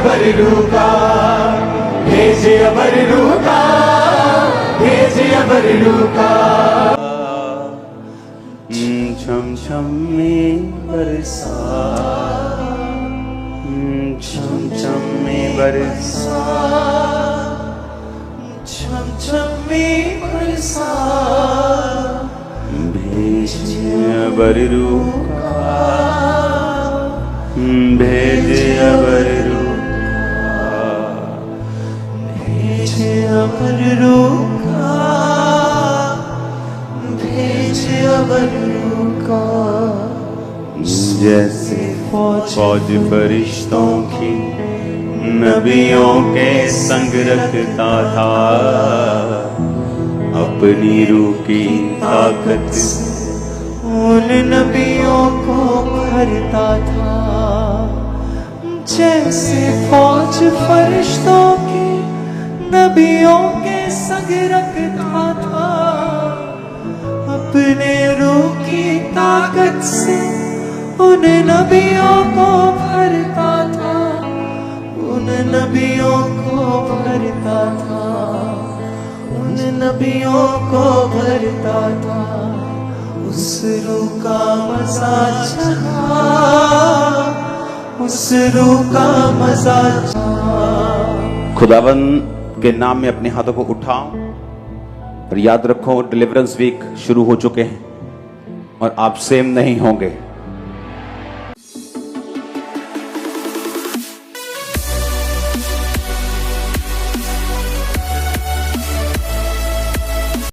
अबर लूका भेजे अबर लूका भेजे अबर लूका छम छम में बरसा छम छम में बरसा छम छम में बरसा भेजे अबर लूका भेजे अबर लूका भेजे अबर लूका भेजे अबर लूका जैसे फौज फरिश्तों की नबियों के संग रखता था अपनी रूह की ताकत से उन नबियों को भरता था जैसे फौज फरिश्तों की नबियों के संग रखता था अपने रूह की ताकत से उन नबियों को भरता था उन नबियों को भरता था उन नबियों को भरता था उस रूह का मजा चखा उस रूह का मजा चखा। खुदावन के नाम में अपने हाथों को उठाओ और याद रखो डिलीवरेंस वीक शुरू हो चुके हैं और आप सेम नहीं होंगे।